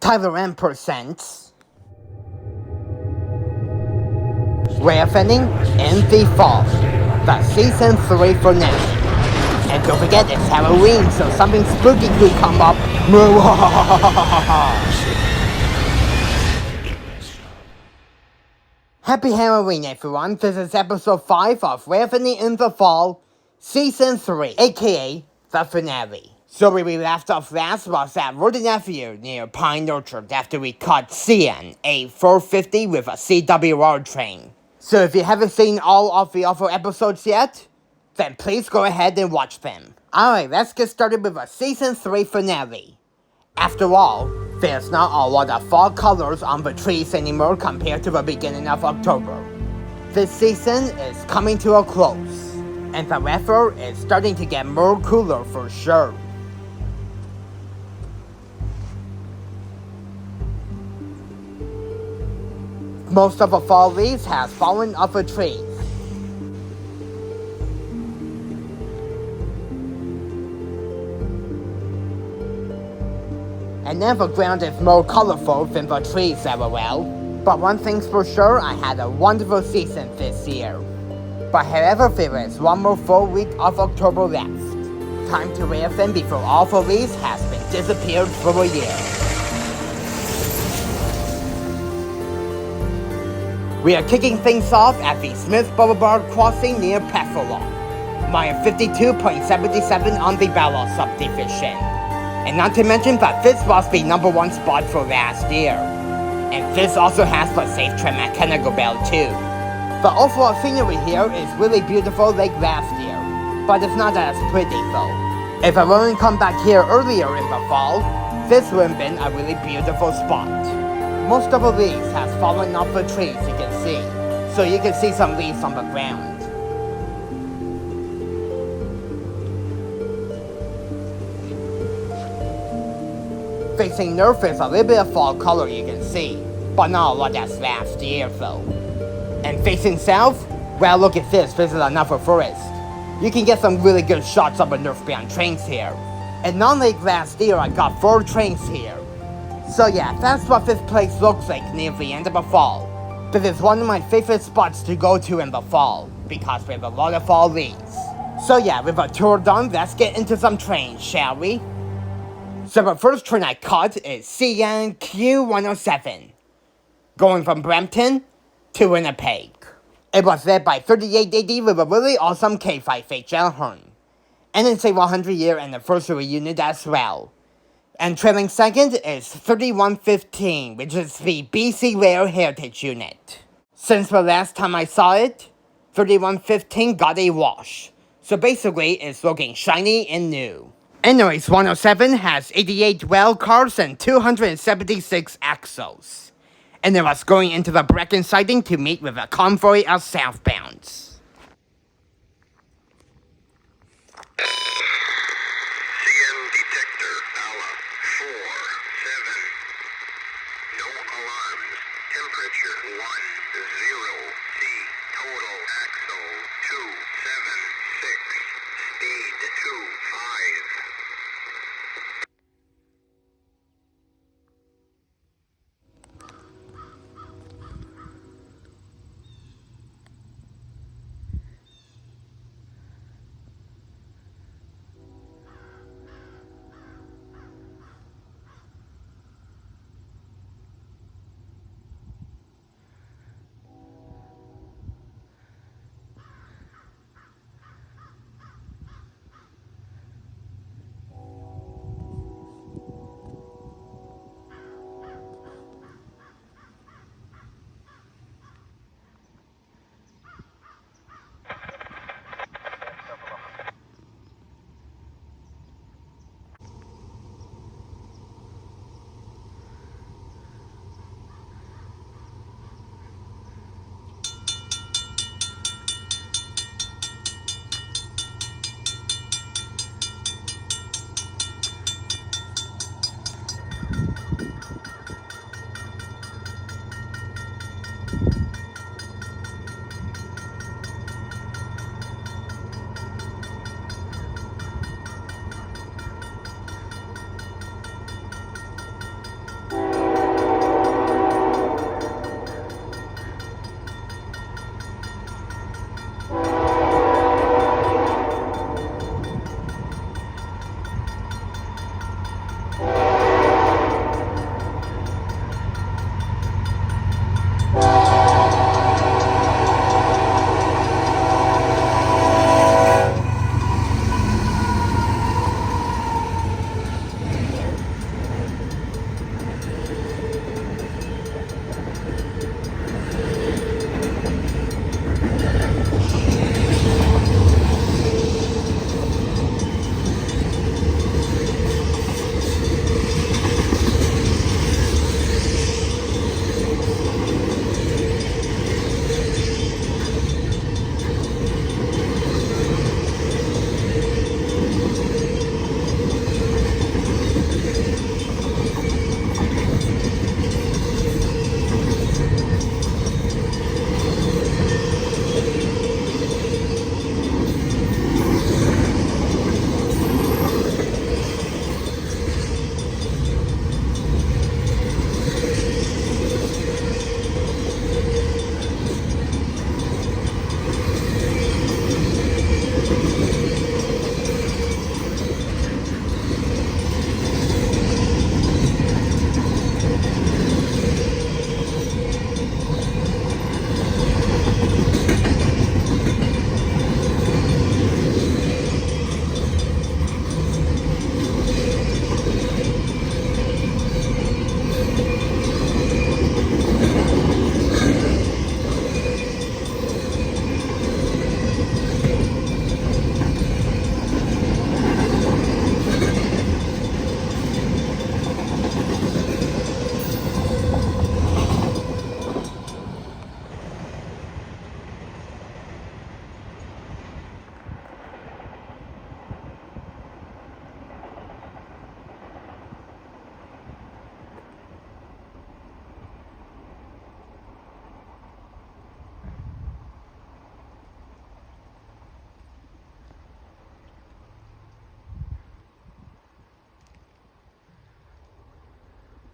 Tyler M presents Railfanning in the Fall, the Season 3 finale. And don't forget it's Halloween, so something spooky could come up. Happy Halloween everyone, this is episode 5 of Railfanning in the Fall, Season 3, aka the finale. So where we left off last was at Road Nephew near Pine Orchard after we caught CN, a 450 with a CWR train. So if you haven't seen all of the other episodes yet, then please go ahead and watch them. Alright, let's get started with a Season 3 finale. After all, there's not a lot of fall colors on the trees anymore compared to the beginning of October. This season is coming to a close, and the weather is starting to get more cooler for sure. Most of the fall leaves have fallen off the trees. And then the ground is more colorful than the trees ever will. But one thing's for sure, I had a wonderful season this year. But however, there is one more full week of October left. Time to Railfan before all the leaves has been disappeared for a year. We are kicking things off at the Smithville Bar crossing near Petherlock, mile 52.77 on the Ballot subdivision. And not to mention that this was the #1 spot for last year. And this also has the safe train mechanical bell too. The overall scenery here is really beautiful like last year, but it's not as pretty though. If I wouldn't come back here earlier in the fall, this would have been a really beautiful spot. Most of the leaves has fallen off the trees you can see, so you can see some leaves on the ground. Facing north is a little bit of fall color you can see, but not a lot as last year though. And facing south, well look at this is another forest. You can get some really good shots of the northbound trains here. And unlike last year, I got 4 trains here. So yeah, that's what this place looks like near the end of the fall. This is one of my favorite spots to go to in the fall, because we have a lot of fall leaves. So yeah, with a tour done, let's get into some trains, shall we? So the first train I caught is CN Q107, going from Brampton to Winnipeg. It was led by 38AD with a really awesome K5 horn, and it's a 100-year anniversary unit as well. And trailing second is 3115, which is the BC Rare Heritage unit. Since the last time I saw it, 3115 got a wash, so basically it's looking shiny and new. Anyways, 107 has 88 well cars and 276 axles. And it was going into the Brecken siding to meet with a convoy of southbounds. CN detector, ALA 47. No alarms. Temperature 10 C. Total axle 276. Speed 25.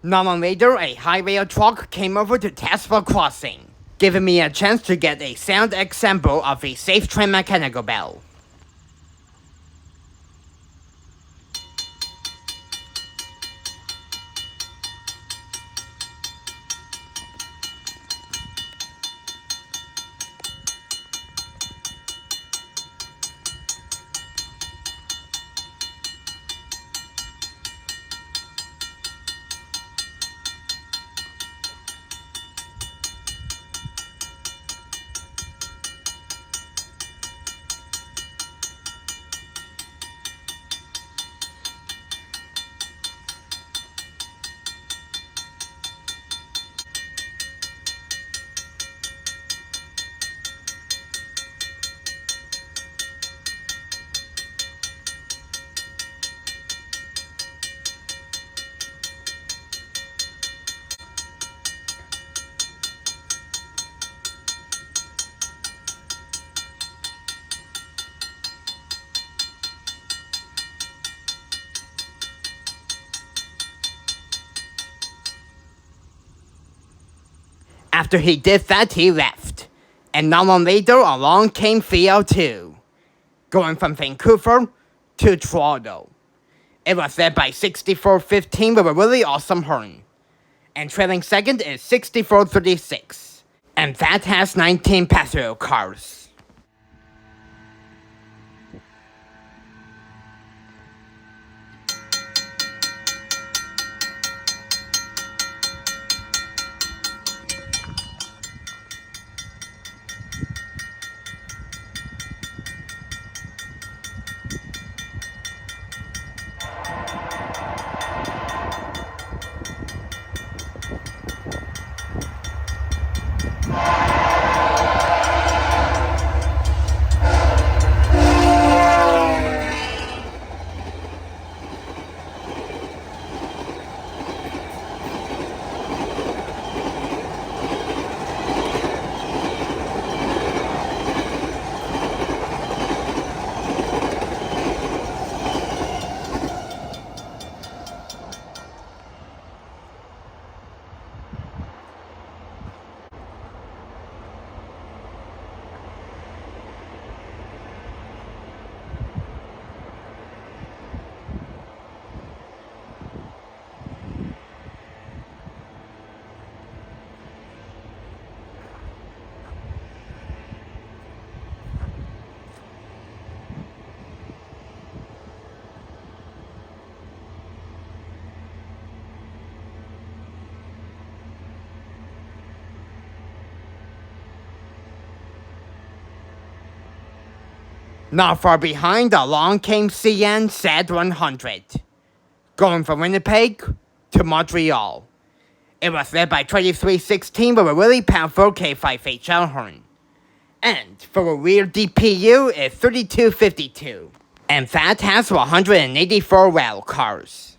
Not long later, a high rail truck came over to test for crossing, giving me a chance to get a sound example of a safe train mechanical bell. After he did that, he left. And not long later, along came 302, going from Vancouver to Toronto. It was led by 6415 with a really awesome horn. And trailing second is 6436. And that has 19 passenger cars. Not far behind, along came CN SAD 100, going from Winnipeg to Montreal. It was led by 2316 with a really powerful K5HL horn. And for a rear DPU, it's 3252. And that has 184 rail cars.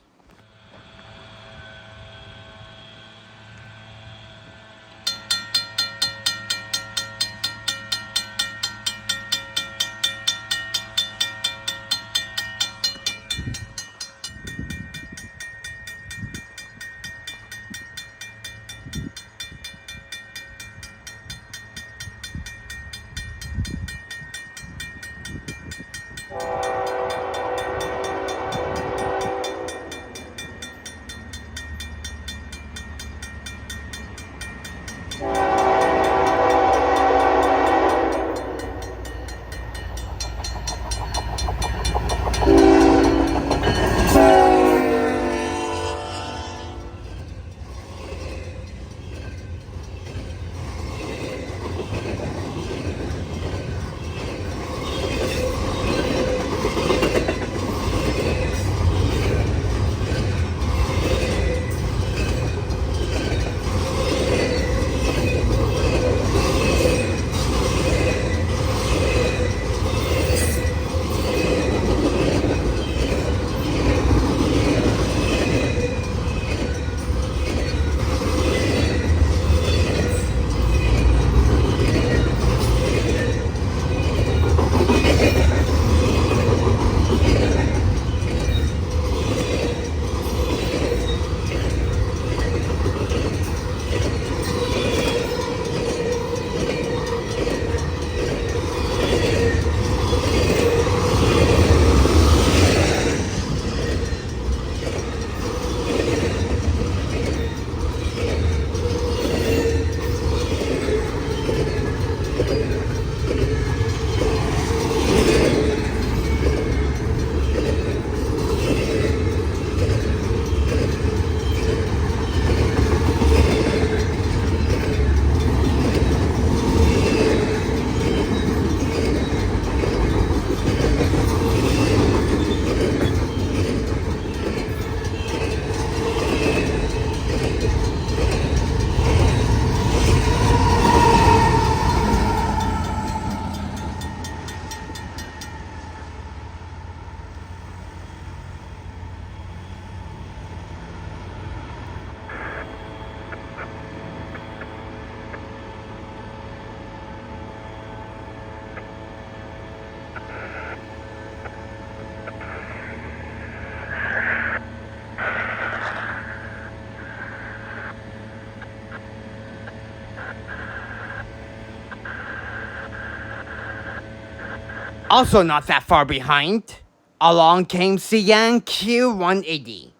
Also not that far behind, along came CNQ 180,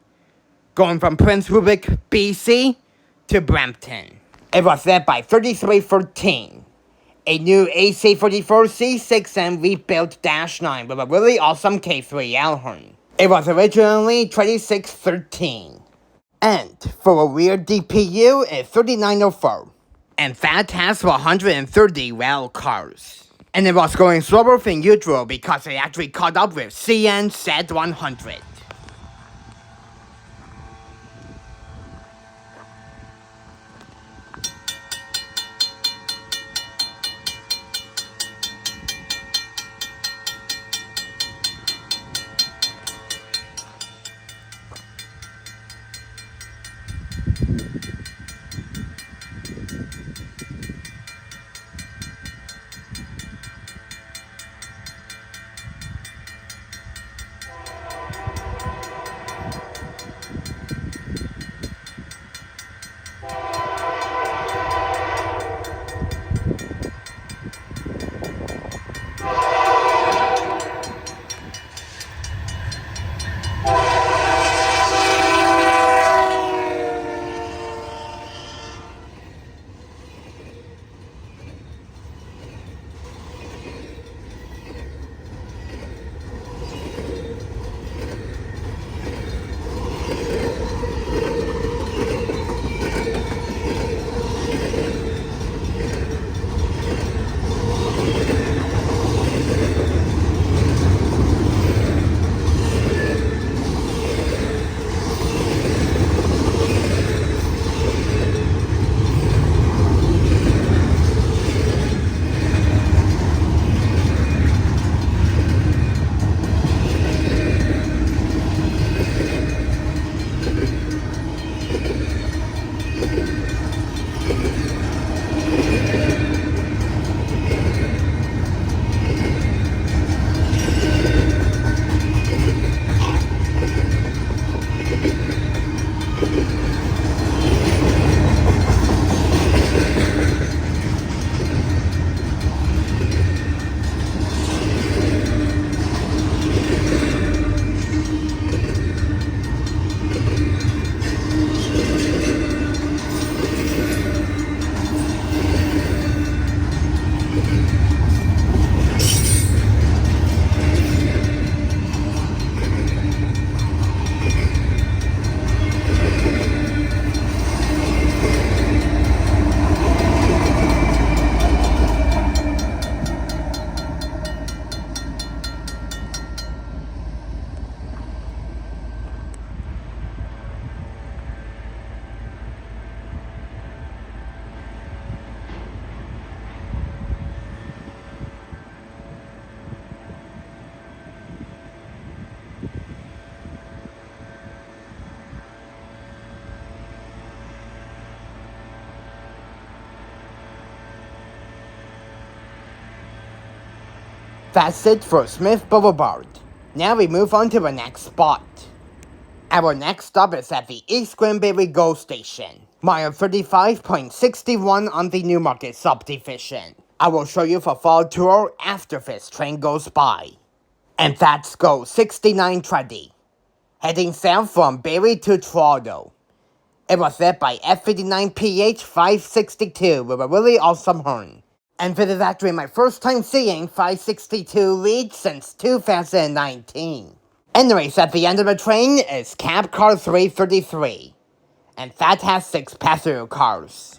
going from Prince Rupert, BC to Brampton. It was led by 3313, a new AC-44 C6M rebuilt Dash 9 with a really awesome K3L horn. It was originally 2613, and for a weird DPU, it's 3904, and that has 130 rail cars. And it was going slower than usual because it actually caught up with CN Z100. That's it for Smith Boulevard. Now we move on to the next spot. Our next stop is at the East Gwillimbury GO station, mile 35.61 on the Newmarket subdivision. I will show you the fall tour after this train goes by. And that's GO 6920, heading south from Barrie to Toronto. It was led by F59PH 562 with a really awesome horn. And this is actually my first time seeing 562 lead since 2019. Anyways, at the end of the train is cab car 333, and that has 6 passenger cars.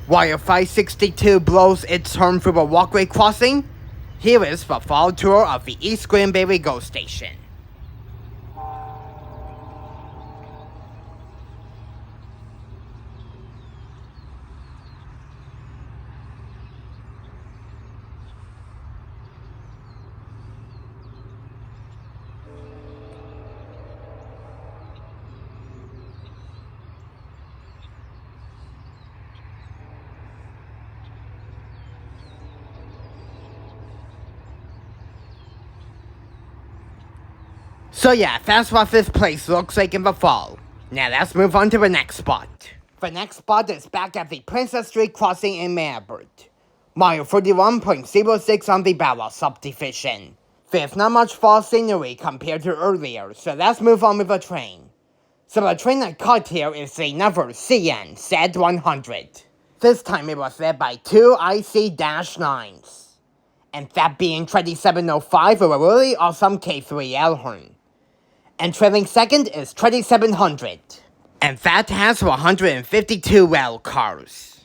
While 562 blows its horn through a walkway crossing, here is the fall tour of the East Gwillimbury GO station. So yeah, that's what this place looks like in the fall. Now let's move on to the next spot. The next spot is back at the Princess Street crossing in Elbert. Mile 31.06 on the Barrel subdivision. There's not much fall scenery compared to earlier, so let's move on with the train. So the train I caught here is another CN Z100. This time it was led by two IC-9s. And that being 2705 with a really awesome K3 Elhorn. And trailing second is 2700. And that has 152 rail cars.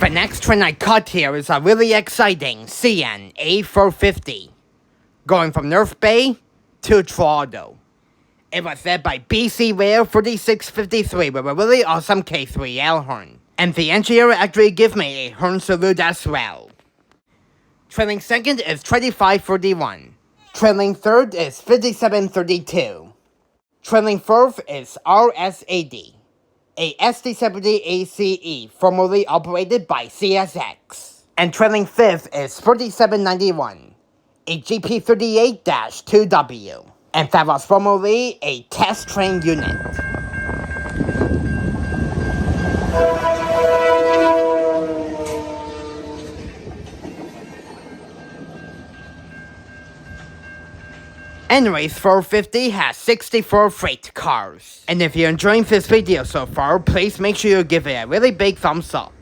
The next train I caught here is a really exciting CN A450, going from North Bay to Toronto. It was led by BC Rail 4653 with a really awesome K3 Elhorn, and the engineer actually gave me a horn salute as well. Trailing second is 2541. Trailing third is 5732. Trailing fourth is RSAD. A SD70 ACE formerly operated by CSX. And trailing fifth is 4791, a GP38-2W. And that was formerly a test train unit. Anyways, 450 has 64 freight cars. And if you're enjoying this video so far, please make sure you give it a really big thumbs up.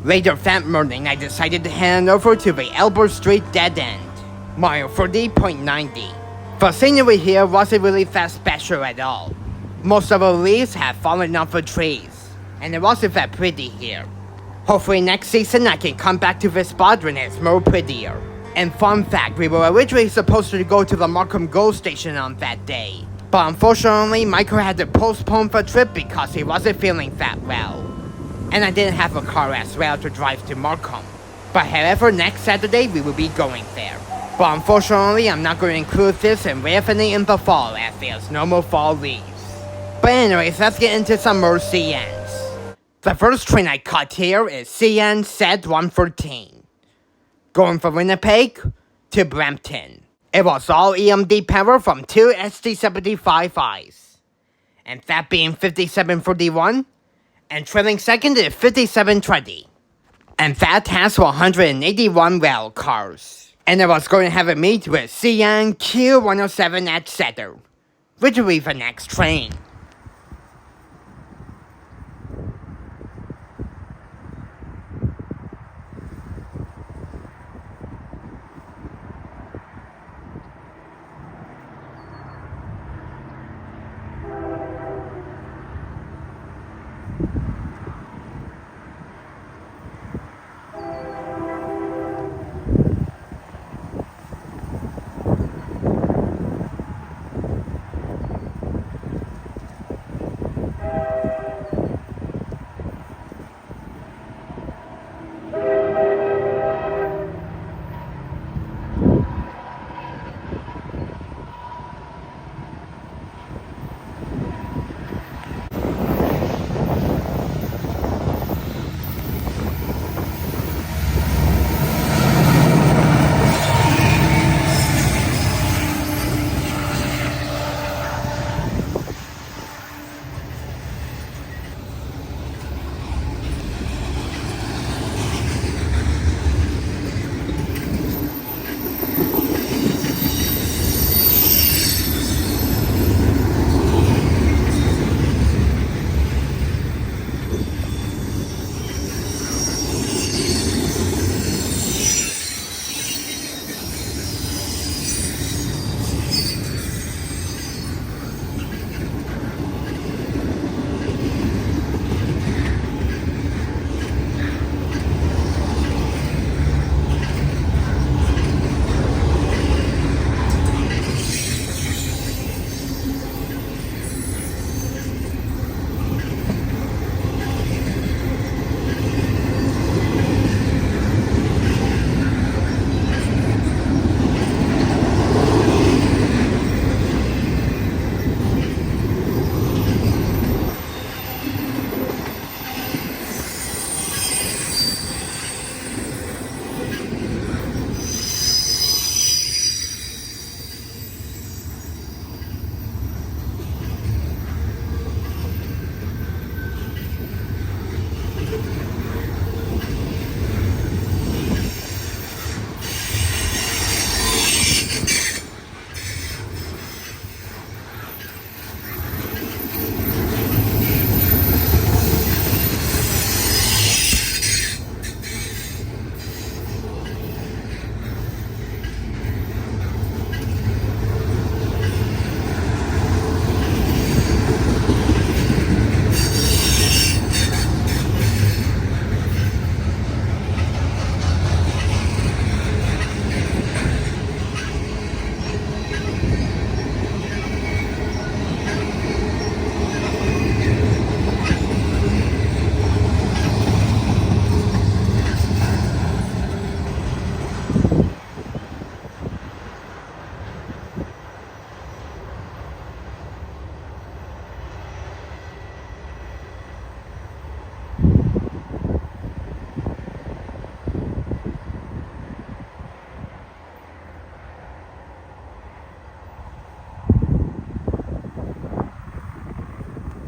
Later that morning, I decided to head over to the Elbert Street dead end, mile 40.90. The scenery here wasn't really that special at all. Most of the leaves had fallen off the trees, and it wasn't that pretty here. Hopefully next season I can come back to this spot when it's more prettier. And fun fact, we were originally supposed to go to the Markham GO station on that day. But unfortunately, Michael had to postpone the trip because he wasn't feeling that well. And I didn't have a car as well to drive to Markham. But however, next Saturday we will be going there. But unfortunately, I'm not going to include this in Railfanning in the fall as there's no more fall leaves. But anyways, let's get into some more CNs. The first train I caught here is CN Z113. Going from Winnipeg to Brampton. It was all EMD power from 2 SD75Is. And that being 5741. And trailing second is 5720. And that has 181 rail cars. And I was going to have a meet with CN Q107 at Cedar, which will be the next train.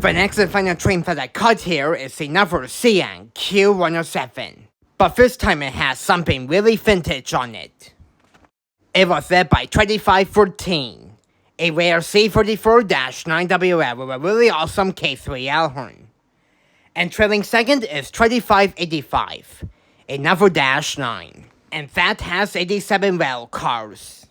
The next and final train that I caught here is another CN Q107, but this time it has something really vintage on it. It was led by 2514, a rare C34-9WL with a really awesome K3L horn. And trailing second is 2585, another Dash 9. And that has 87 rail cars.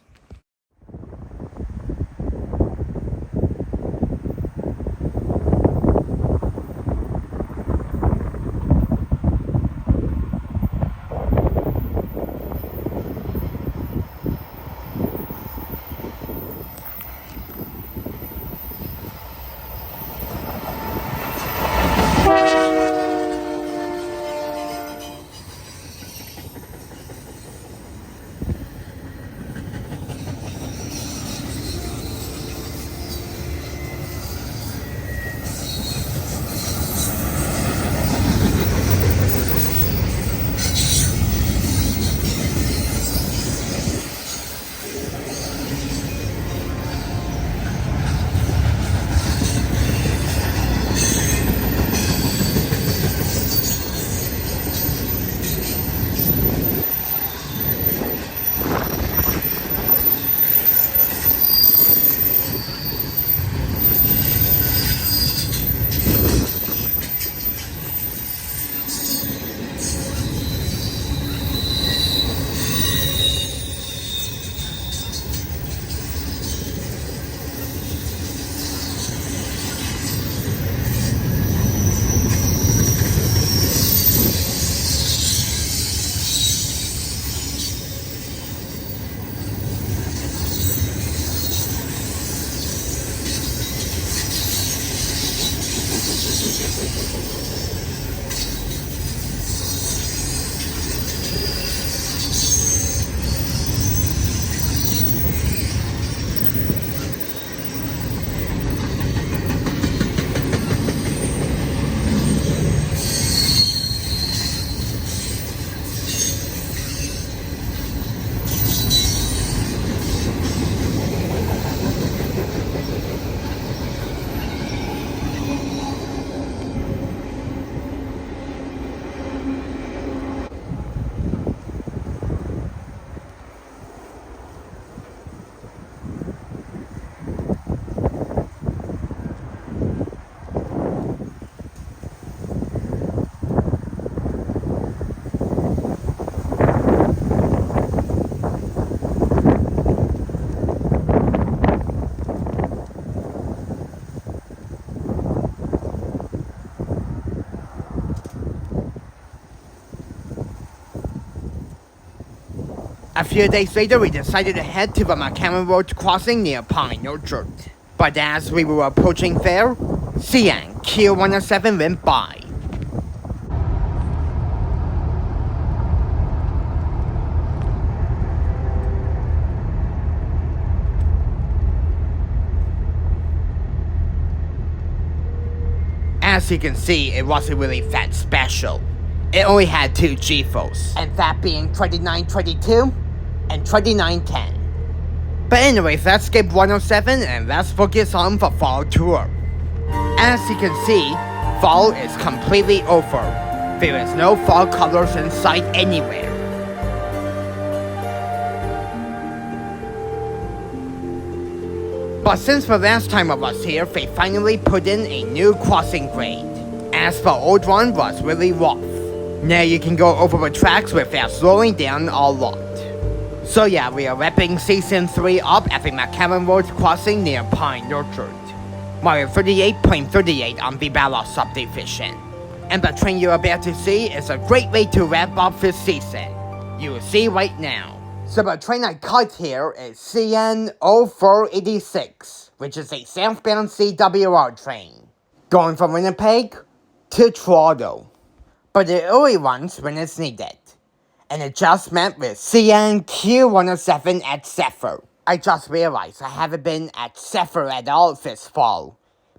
A few days later, we decided to head to the McCammon Road crossing near Pine Orchard. But as we were approaching there, CN Q107 went by. As you can see, it wasn't really that special. It only had 2 GFOs, and that being 2922 and 2910. But anyways, let's skip 107 and let's focus on the fall tour. As you can see, fall is completely over. There is no fall colors in sight anywhere. But since the last time I was here, they finally put in a new crossing grade, as the old one was really rough. Now you can go over the tracks without slowing down a lot. So yeah, we are wrapping Season 3 up at the McCammon Road crossing near Pine Orchard. Mile 38.38 on the Ballard subdivision. And the train you're about to see is a great way to wrap up this season. You will see right now. So the train I cut here is CN 0486, which is a southbound CWR train, going from Winnipeg to Toronto. But the early ones when it's needed. And it just met with CN Q107 at Zephyr. I just realized I haven't been at Zephyr at all this fall.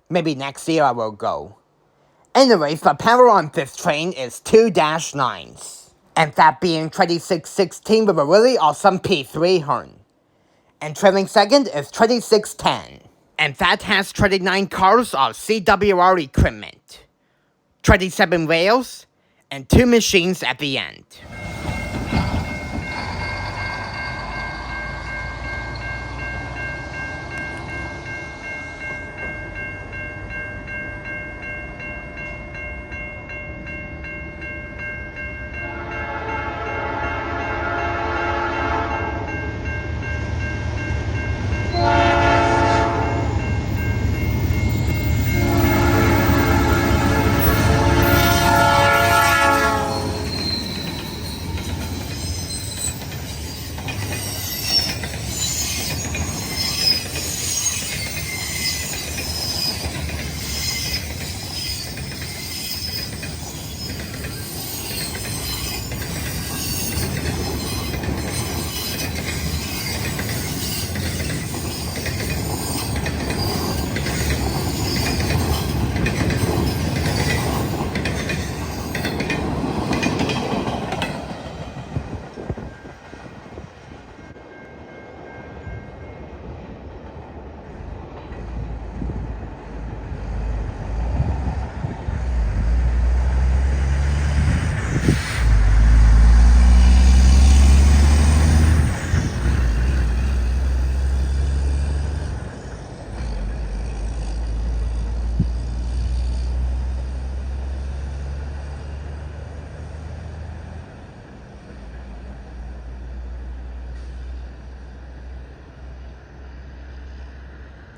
Maybe next year I will go. Anyways, the power on this train is 2 Dash 9s. And that being 2616 with a really awesome P3 horn. And trailing second is 2610. And that has 29 cars of CWR equipment, 27 rails, and 2 machines at the end.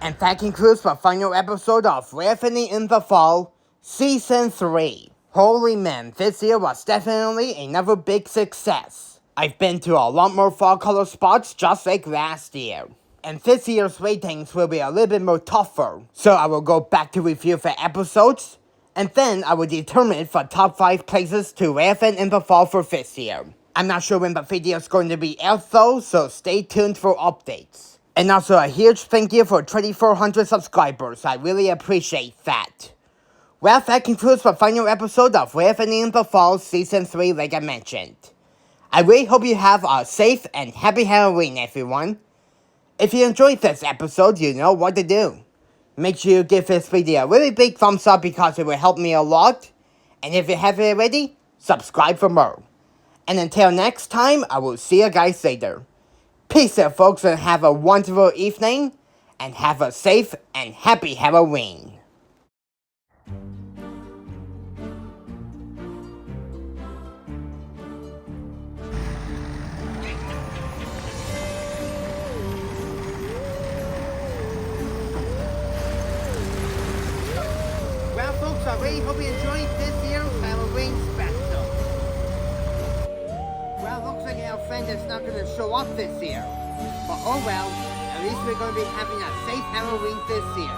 And that concludes the final episode of Railfanning in the Fall, Season 3. Holy man, this year was definitely another big success. I've been to a lot more fall color spots just like last year. And this year's ratings will be a little bit more tougher, so I will go back to review the episodes, and then I will determine the top 5 places to Railfan in the fall for this year. I'm not sure when the video is going to be out though, so stay tuned for updates. And also a huge thank you for 2,400 subscribers, I really appreciate that. Well, that concludes the final episode of Railfanning in the Fall Season 3 like I mentioned. I really hope you have a safe and happy Halloween, everyone. If you enjoyed this episode, you know what to do. Make sure you give this video a really big thumbs up because it will help me a lot. And if you haven't already, subscribe for more. And until next time, I will see you guys later. Peace out, folks, and have a wonderful evening. And have a safe and happy Halloween. Well, folks, I really hope you enjoyed this year's Halloween special. Well, looks like our friend is not going to show up this year. But oh well, at least we're going to be having a safe Halloween this year.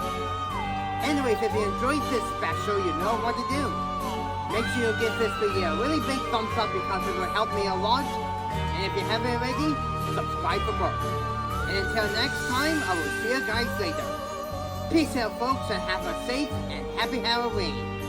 Anyways, if you enjoyed this special, you know what to do. Make sure you give this video a really big thumbs up because it will help me a lot. And if you haven't already, subscribe for more. And until next time, I will see you guys later. Peace out, folks, and have a safe and happy Halloween.